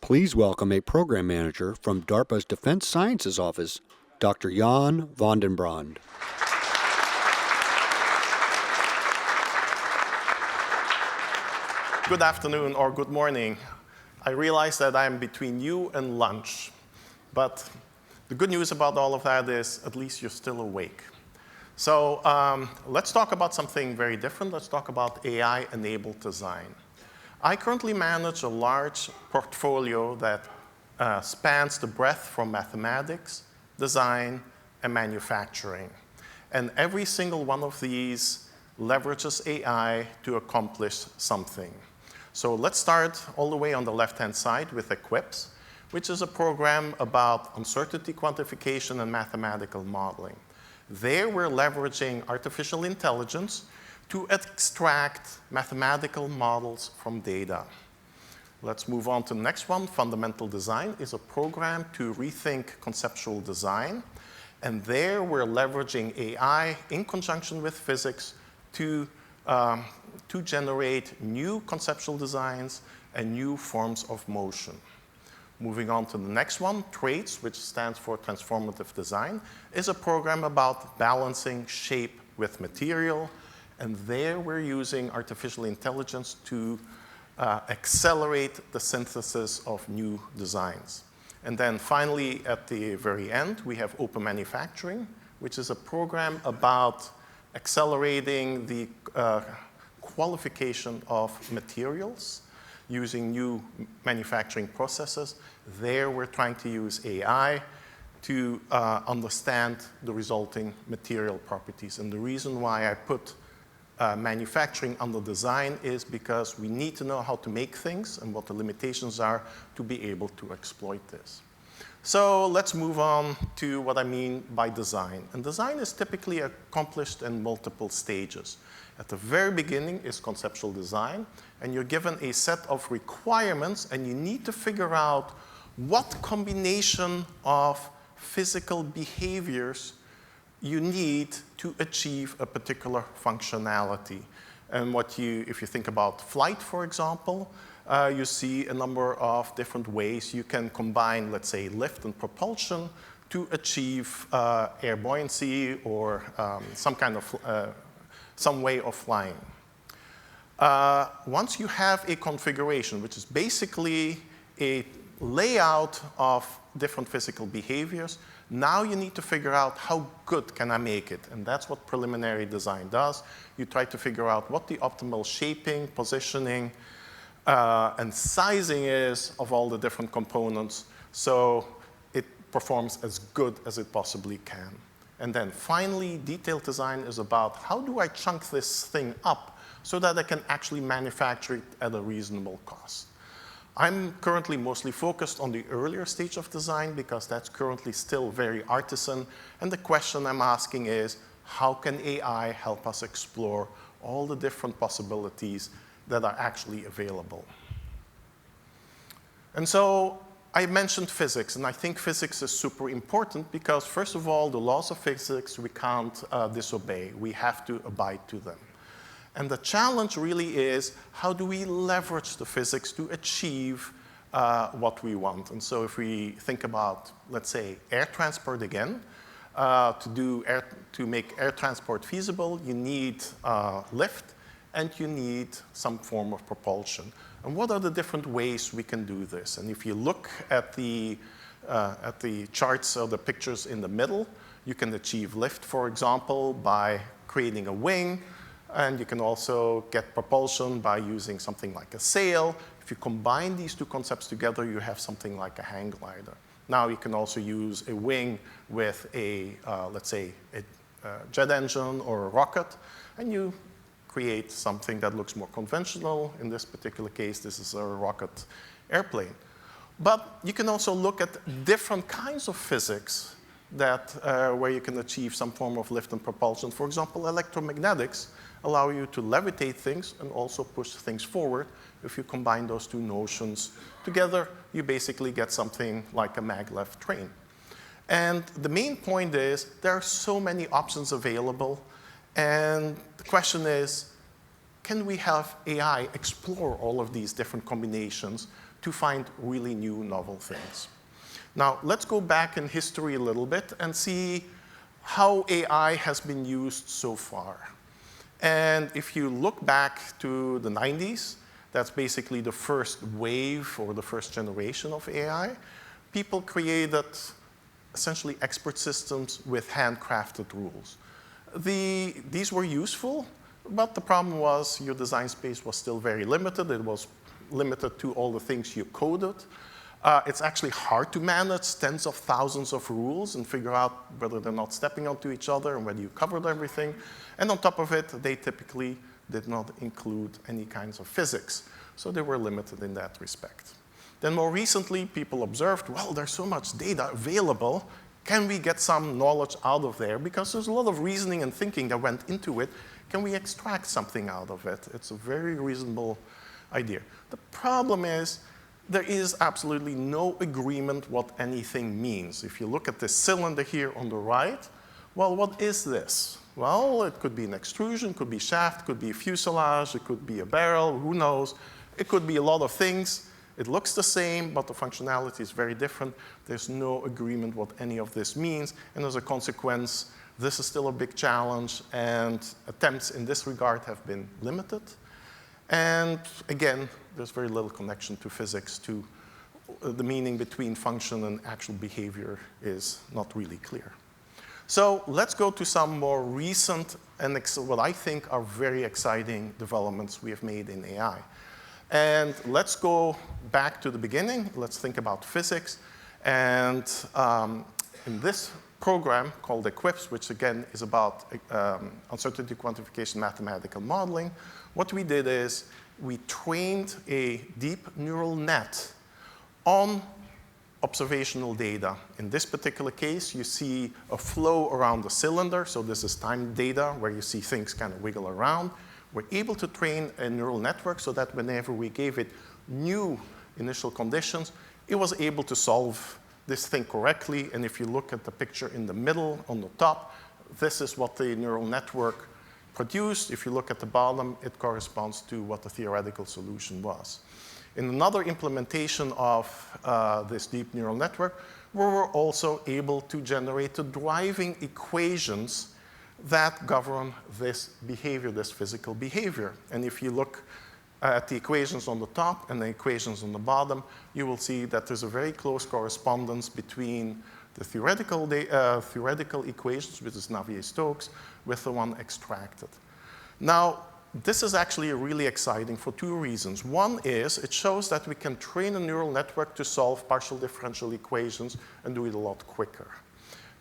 Please welcome a program manager from DARPA's Defense Sciences Office, Dr. Jan Vandenbrande. Good afternoon or good morning. I realize that I'm between you and lunch, but the good news about all of that is at least you're still awake. So let's talk about something very different. Let's talk about AI-enabled design. I currently manage a large portfolio that spans the breadth from mathematics, design, and manufacturing. And every single one of these leverages AI to accomplish something. So let's start all the way on the left-hand side with Eclipse, which is a program about uncertainty quantification and mathematical modeling. There we're leveraging artificial intelligence to extract mathematical models from data. Let's move on to the next one. Fundamental Design is a program to rethink conceptual design. And there we're leveraging AI in conjunction with physics to generate new conceptual designs and new forms of motion. Moving on to the next one, TRACE, which stands for Transformative Design, is a program about balancing shape with material. And there we're using artificial intelligence to accelerate the synthesis of new designs. And then finally, at the very end, we have Open Manufacturing, which is a program about accelerating the qualification of materials using new manufacturing processes. There we're trying to use AI to understand the resulting material properties. And the reason why I put manufacturing under design is because we need to know how to make things and what the limitations are to be able to exploit this. So let's move on to what I mean by design. And design is typically accomplished in multiple stages. At the very beginning is conceptual design, and you're given a set of requirements, and you need to figure out what combination of physical behaviors you need to achieve a particular functionality. And if you think about flight, for example, you see a number of different ways you can combine, let's say, lift and propulsion to achieve air buoyancy or some way of flying. Once you have a configuration, which is basically a layout of different physical behaviors, now you need to figure out how good can I make it. And that's what preliminary design does. You try to figure out what the optimal shaping, positioning, and sizing is of all the different components so it performs as good as it possibly can. And then finally, detailed design is about how do I chunk this thing up so that I can actually manufacture it at a reasonable cost. I'm currently mostly focused on the earlier stage of design because that's currently still very artisan. And the question I'm asking is, how can AI help us explore all the different possibilities that are actually available? And so I mentioned physics, and I think physics is super important because, first of all, the laws of physics we can't disobey. We have to abide to them. And the challenge really is, how do we leverage the physics to achieve what we want? And so if we think about, let's say, air transport again, to make air transport feasible, you need lift, and you need some form of propulsion. And what are the different ways we can do this? And if you look at the charts or the pictures in the middle, you can achieve lift, for example, by creating a wing. And you can also get propulsion by using something like a sail. If you combine these two concepts together, you have something like a hang glider. Now you can also use a wing with let's say, a jet engine or a rocket, and you create something that looks more conventional. In this particular case, this is a rocket airplane. But you can also look at different kinds of physics where you can achieve some form of lift and propulsion. For example, electromagnetics allow you to levitate things and also push things forward. If you combine those two notions together, you basically get something like a maglev train. And the main point is there are so many options available. And the question is, can we have AI explore all of these different combinations to find really new, novel things. Now, let's go back in history a little bit and see how AI has been used so far. And if you look back to the 90s, that's basically the first wave or the first generation of AI, people created essentially expert systems with handcrafted rules. These were useful, but the problem was your design space was still very limited. It was limited to all the things you coded. It's actually hard to manage tens of thousands of rules and figure out whether they're not stepping onto each other and whether you covered everything. And on top of it, they typically did not include any kinds of physics. So they were limited in that respect. Then more recently, people observed, well, there's so much data available. Can we get some knowledge out of there? Because there's a lot of reasoning and thinking that went into it. Can we extract something out of it? It's a very reasonable idea. The problem is, there is absolutely no agreement what anything means. If you look at this cylinder here on the right, well, what is this? Well, it could be an extrusion, could be shaft, could be a fuselage, it could be a barrel, who knows? It could be a lot of things. It looks the same, but the functionality is very different. There's no agreement what any of this means, and as a consequence, this is still a big challenge, and attempts in this regard have been limited. And again, there's very little connection to physics, to the meaning between function and actual behavior is not really clear. So let's go to some more recent and what I think are very exciting developments we have made in AI. And let's go back to the beginning. Let's think about physics. And in this program called EQUIPS, which again is about uncertainty quantification mathematical modeling, what we did is we trained a deep neural net on observational data. In this particular case, you see a flow around the cylinder. So this is time data where you see things kind of wiggle around. We're able to train a neural network so that whenever we gave it new initial conditions, it was able to solve this thing correctly. And if you look at the picture in the middle on the top, this is what the neural network produced. If you look at the bottom, it corresponds to what the theoretical solution was. In another implementation of this deep neural network, we were also able to generate the driving equations that govern this behavior, this physical behavior. And if you look at the equations on the top and the equations on the bottom, you will see that there's a very close correspondence between the theoretical equations, which is Navier-Stokes, with the one extracted. Now, this is actually really exciting for two reasons. One is it shows that we can train a neural network to solve partial differential equations and do it a lot quicker.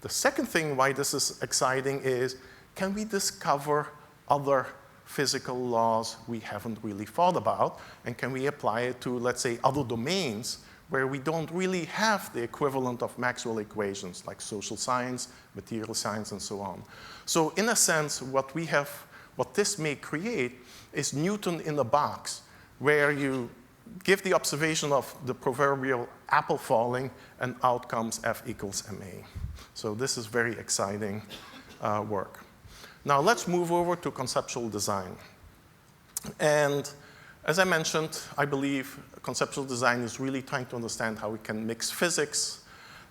The second thing why this is exciting is, can we discover other physical laws we haven't really thought about? And can we apply it to, let's say, other domains where we don't really have the equivalent of Maxwell equations, like social science, material science, and so on. So in a sense, what this may create is Newton in a box, where you give the observation of the proverbial apple falling, and out comes F equals ma. So this is very exciting work. Now let's move over to conceptual design. And as I mentioned, I believe conceptual design is really trying to understand how we can mix physics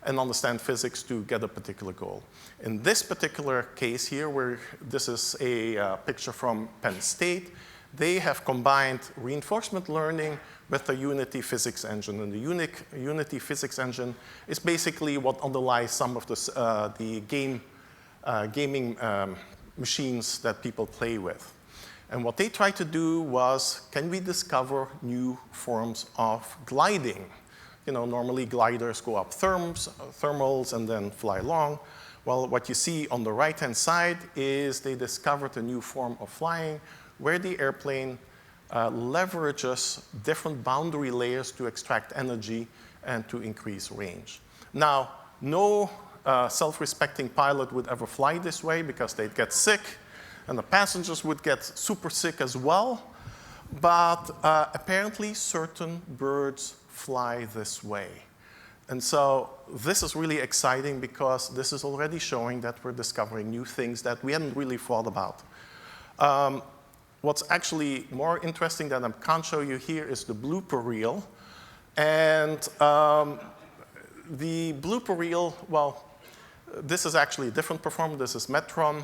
and understand physics to get a particular goal. In this particular case here, where this is a picture from Penn State, they have combined reinforcement learning with the Unity physics engine. And the Unity physics engine is basically what underlies some of the gaming machines that people play with. And what they tried to do was, can we discover new forms of gliding? You know, normally gliders go up thermals and then fly along. Well, what you see on the right-hand side is they discovered a new form of flying where the airplane leverages different boundary layers to extract energy and to increase range. Now, no self-respecting pilot would ever fly this way because they'd get sick, and the passengers would get super sick as well. But apparently, certain birds fly this way. And so this is really exciting because this is already showing that we're discovering new things that we hadn't really thought about. What's actually more interesting that I can't show you here is the blooper reel. And the blooper reel, well, this is actually a different performer. This is Metron.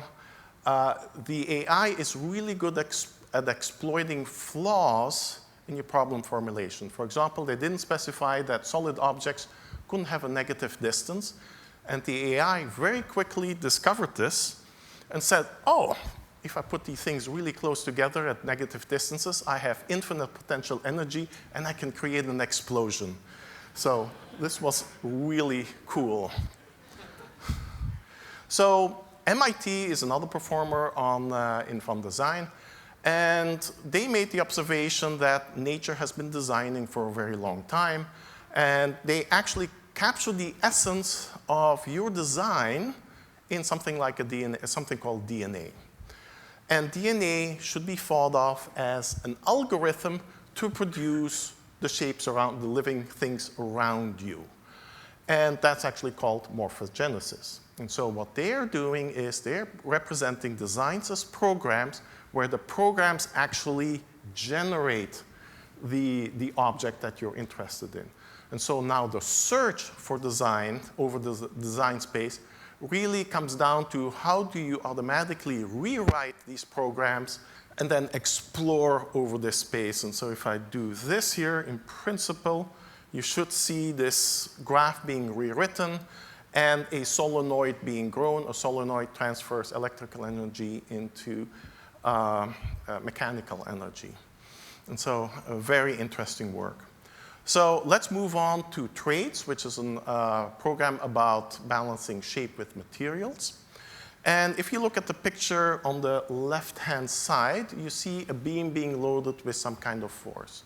The AI is really good at exploiting flaws in your problem formulation. For example, they didn't specify that solid objects couldn't have a negative distance. And the AI very quickly discovered this and said, oh, if I put these things really close together at negative distances, I have infinite potential energy, and I can create an explosion. So this was really cool. So MIT is another performer in Van Design, and they made the observation that nature has been designing for a very long time, and they actually capture the essence of your design in something like something called DNA. And DNA should be thought of as an algorithm to produce the shapes around the living things around you. And that's actually called morphogenesis. And so what they're doing is they're representing designs as programs where the programs actually generate the object that you're interested in. And so now the search for design over the design space really comes down to how do you automatically rewrite these programs and then explore over this space. And so if I do this here, in principle, you should see this graph being rewritten and a solenoid being grown. A solenoid transfers electrical energy into mechanical energy. And so very interesting work. So let's move on to TRADES, which is a program about balancing shape with materials. And if you look at the picture on the left-hand side, you see a beam being loaded with some kind of force.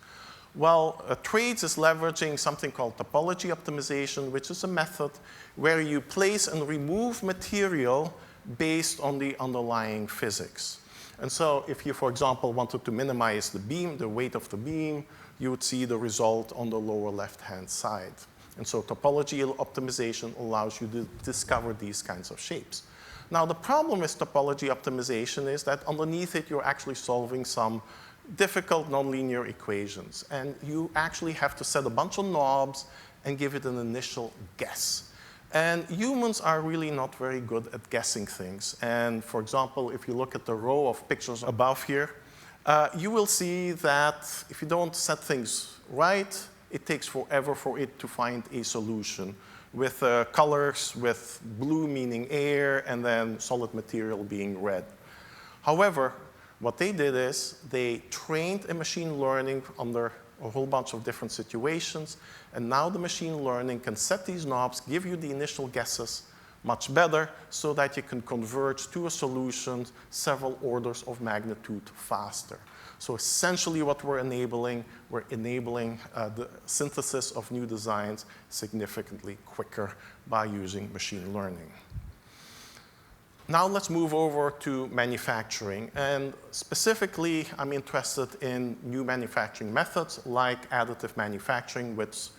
Well, TRADES is leveraging something called topology optimization, which is a method where you place and remove material based on the underlying physics. And so if you, for example, wanted to minimize the beam, the weight of the beam, you would see the result on the lower left-hand side. And so topology optimization allows you to discover these kinds of shapes. Now, the problem with topology optimization is that underneath it, you're actually solving some difficult nonlinear equations. And you actually have to set a bunch of knobs and give it an initial guess. And humans are really not very good at guessing things. And for example, if you look at the row of pictures above here, you will see that if you don't set things right, it takes forever for it to find a solution with colors, with blue meaning air, and then solid material being red. However, what they did is they trained a machine learning under a whole bunch of different situations, and now the machine learning can set these knobs, give you the initial guesses much better, so that you can converge to a solution several orders of magnitude faster. So essentially what we're enabling the synthesis of new designs significantly quicker by using machine learning. Now let's move over to manufacturing. And specifically, I'm interested in new manufacturing methods like additive manufacturing, which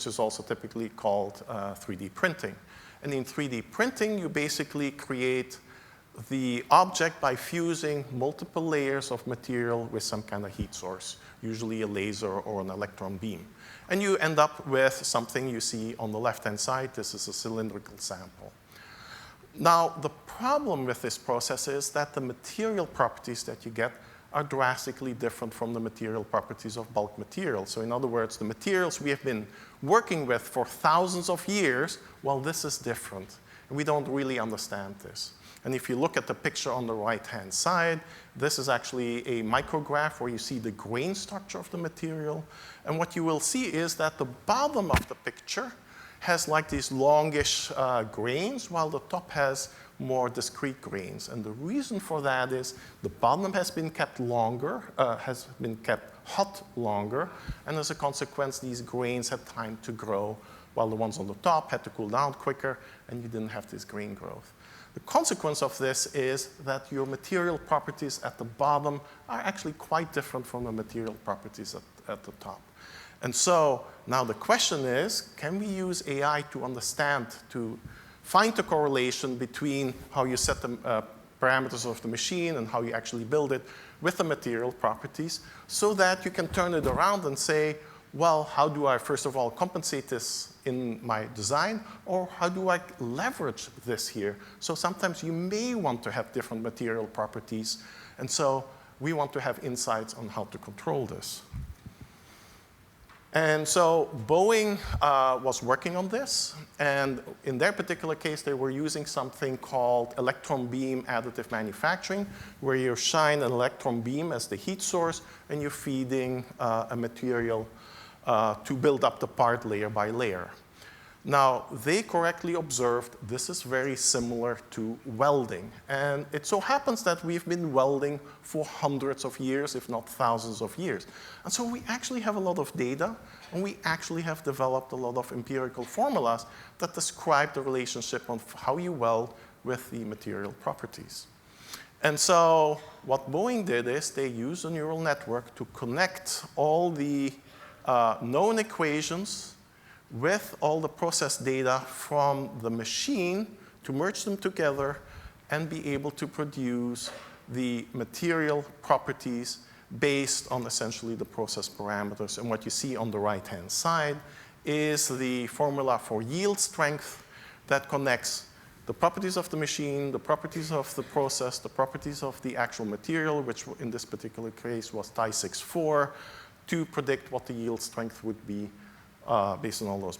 is also typically called 3D printing. And in 3D printing, you basically create the object by fusing multiple layers of material with some kind of heat source, usually a laser or an electron beam. And you end up with something you see on the left-hand side. This is a cylindrical sample. Now, the problem with this process is that the material properties that you get are drastically different from the material properties of bulk materials. So in other words, the materials we have been working with for thousands of years, well, this is different. And we don't really understand this. And if you look at the picture on the right-hand side, this is actually a micrograph where you see the grain structure of the material. And what you will see is that the bottom of the picture has like these longish grains, while the top has more discrete grains. And the reason for that is the bottom has been kept longer, has been kept hot longer, and as a consequence, these grains had time to grow, while the ones on the top had to cool down quicker, and you didn't have this grain growth. The consequence of this is that your material properties at the bottom are actually quite different from the material properties at the top. And so now the question is, can we use AI to understand, to find the correlation between how you set the parameters of the machine and how you actually build it with the material properties, so that you can turn it around and say, well, how do I, first of all, compensate this in my design, or how do I leverage this here? So sometimes you may want to have different material properties, and so we want to have insights on how to control this. And so Boeing was working on this, and in their particular case, they were using something called electron beam additive manufacturing, where you shine an electron beam as the heat source, and you're feeding a material to build up the part layer by layer. Now, they correctly observed this is very similar to welding. And it so happens that we've been welding for hundreds of years, if not thousands of years. And so we actually have a lot of data, and we actually have developed a lot of empirical formulas that describe the relationship of how you weld with the material properties. And so what Boeing did is they used a neural network to connect all the known equations with all the process data from the machine to merge them together and be able to produce the material properties based on essentially the process parameters. And what you see on the right-hand side is the formula for yield strength that connects the properties of the machine, the properties of the process, the properties of the actual material, which in this particular case was Ti64, to predict what the yield strength would be based on all those,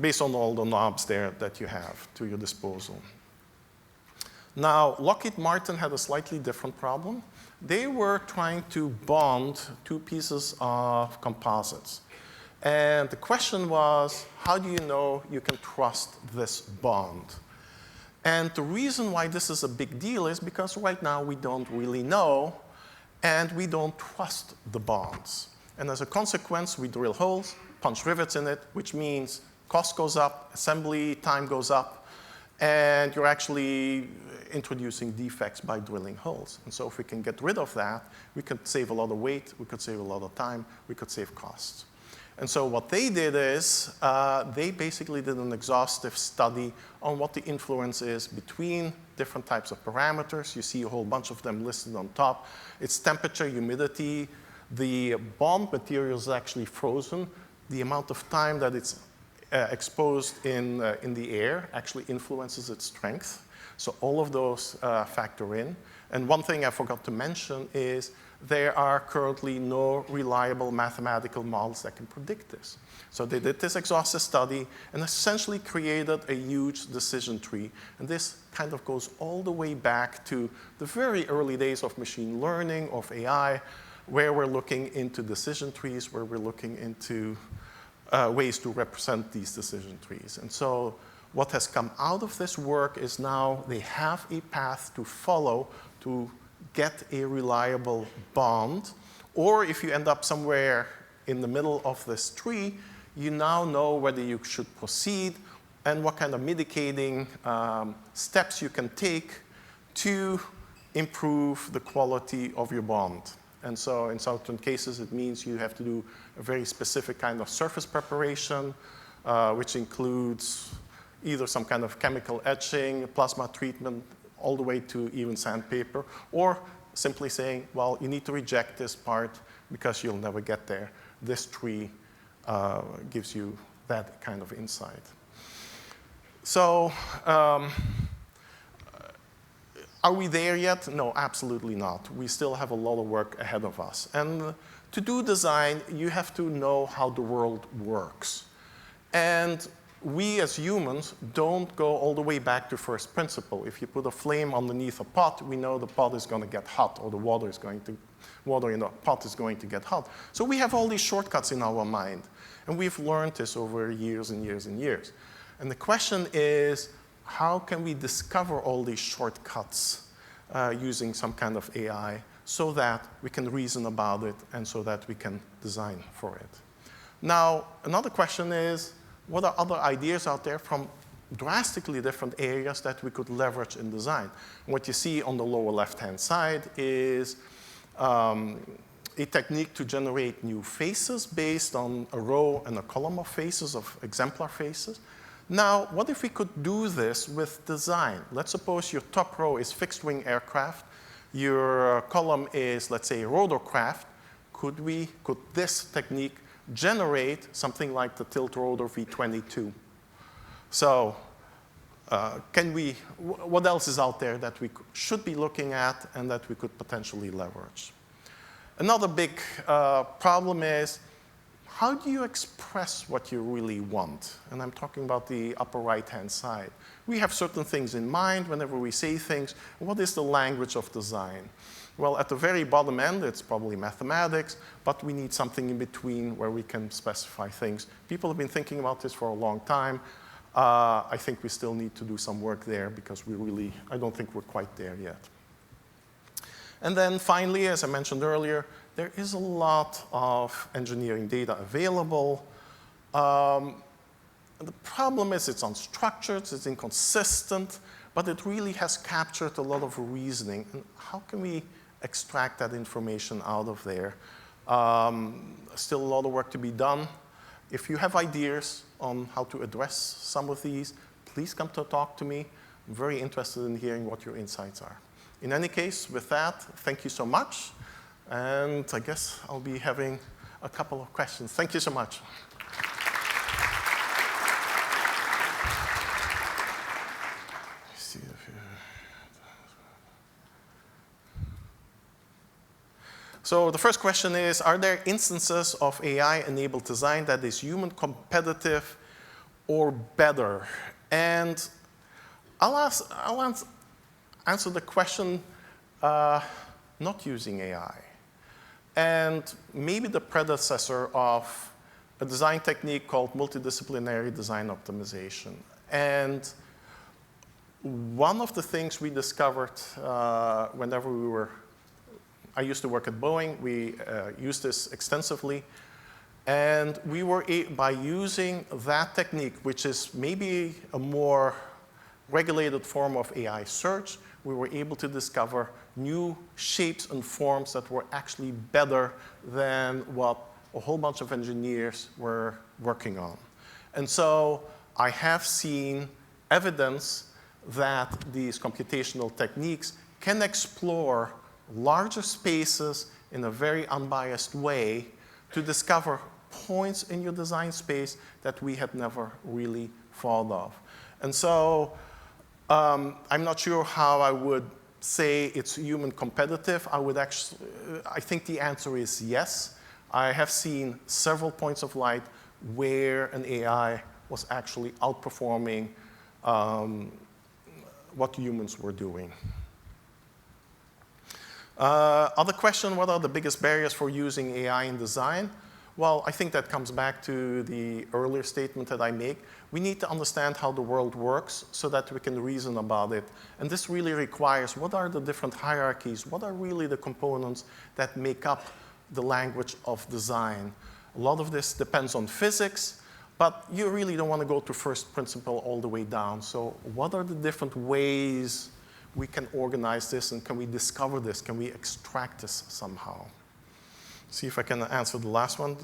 based on all the knobs there that you have to your disposal. Now, Lockheed Martin had a slightly different problem. They were trying to bond two pieces of composites. And the question was, how do you know you can trust this bond? And the reason why this is a big deal is because right now we don't really know, and we don't trust the bonds. And as a consequence, we drill holes, punch rivets in it, which means cost goes up, assembly time goes up, and you're actually introducing defects by drilling holes. And so if we can get rid of that, we could save a lot of weight, we could save a lot of time, we could save costs. And so what they did is they basically did an exhaustive study on what the influence is between different types of parameters. You see a whole bunch of them listed on top. It's temperature, humidity. The bond material is actually frozen. The amount of time that it's exposed in the air actually influences its strength. So all of those factor in. And one thing I forgot to mention is there are currently no reliable mathematical models that can predict this. So they did this exhaustive study and essentially created a huge decision tree. And this kind of goes all the way back to the very early days of machine learning, of AI, where we're looking into decision trees, where we're looking into ways to represent these decision trees. And so what has come out of this work is now they have a path to follow to get a reliable bond. Or if you end up somewhere in the middle of this tree, you now know whether you should proceed and what kind of mitigating steps you can take to improve the quality of your bond. And so in certain cases, it means you have to do a very specific kind of surface preparation, which includes either some kind of chemical etching, plasma treatment, all the way to even sandpaper, or simply saying, well, you need to reject this part because you'll never get there. This tree gives you that kind of insight. So, are we there yet? No, absolutely not. We still have a lot of work ahead of us. And to do design, you have to know how the world works. And we as humans don't go all the way back to first principle. If you put a flame underneath a pot, we know the pot is going to get hot, or the water in the pot is going to get hot. So we have all these shortcuts in our mind. And we've learned this over years and years and years. And the question is, how can we discover all these shortcuts using some kind of AI so that we can reason about it and so that we can design for it? Now, another question is, what are other ideas out there from drastically different areas that we could leverage in design? And what you see on the lower left-hand side is a technique to generate new faces based on a row and a column of faces, of exemplar faces. Now, what if we could do this with design? Let's suppose your top row is fixed-wing aircraft. Your column is, let's say, rotorcraft. could this technique generate something like the tilt rotor V22? So what else is out there that we should be looking at and that we could potentially leverage? Another big problem is, how do you express what you really want? And I'm talking about the upper right-hand side. We have certain things in mind whenever we say things. What is the language of design? Well, at the very bottom end, it's probably mathematics, but we need something in between where we can specify things. People have been thinking about this for a long time. I think we still need to do some work there because I don't think we're quite there yet. And then finally, as I mentioned earlier, there is a lot of engineering data available. The problem is it's unstructured, it's inconsistent, but it really has captured a lot of reasoning. And how can we extract that information out of there? Still a lot of work to be done. If you have ideas on how to address some of these, please come to talk to me. I'm very interested in hearing what your insights are. In any case, with that, thank you so much. And I guess I'll be having a couple of questions. Thank you so much. So the first question is, are there instances of AI-enabled design that is human competitive or better? And I'll answer the question not using AI. And maybe the predecessor of a design technique called multidisciplinary design optimization. And one of the things we discovered whenever I used to work at Boeing, we used this extensively. And we were, by using that technique, which is maybe a more regulated form of AI search, we were able to discover new shapes and forms that were actually better than what a whole bunch of engineers were working on. And so I have seen evidence that these computational techniques can explore larger spaces in a very unbiased way to discover points in your design space that we had never really thought of. And so I'm not sure how I would say it's human competitive. I think the answer is yes. I have seen several points of light where an AI was actually outperforming what humans were doing. Other question, what are the biggest barriers for using AI in design? Well, I think that comes back to the earlier statement that I make. We need to understand how the world works so that we can reason about it. And this really requires, what are the different hierarchies? What are really the components that make up the language of design? A lot of this depends on physics, but you really don't want to go to first principle all the way down. So what are the different ways we can organize this, and can we discover this? Can we extract this somehow? See if I can answer the last one.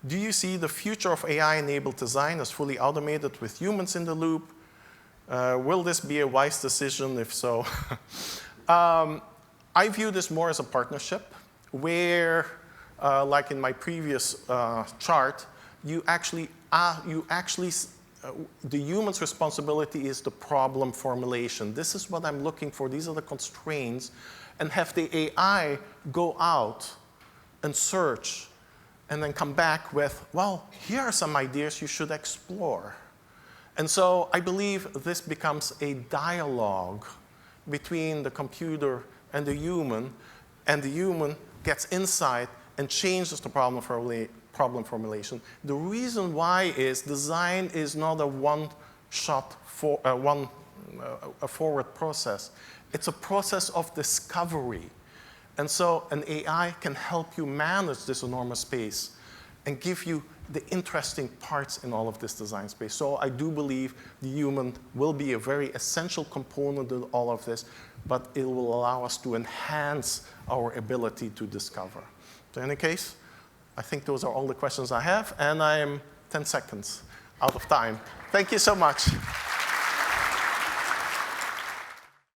Do you see the future of AI-enabled design as fully automated with humans in the loop? Will this be a wise decision? If so, I view this more as a partnership where, like in my previous chart, the human's responsibility is the problem formulation. This is what I'm looking for. These are the constraints. And have the AI go out and search and then come back with, well, here are some ideas you should explore. And so I believe this becomes a dialogue between the computer and the human gets insight and changes the problem formulation. The reason why is design is not a one-shot, a forward process. It's a process of discovery. And so an AI can help you manage this enormous space and give you the interesting parts in all of this design space. So I do believe the human will be a very essential component of all of this, but it will allow us to enhance our ability to discover. So in any case, I think those are all the questions I have, and I am 10 seconds out of time. Thank you so much.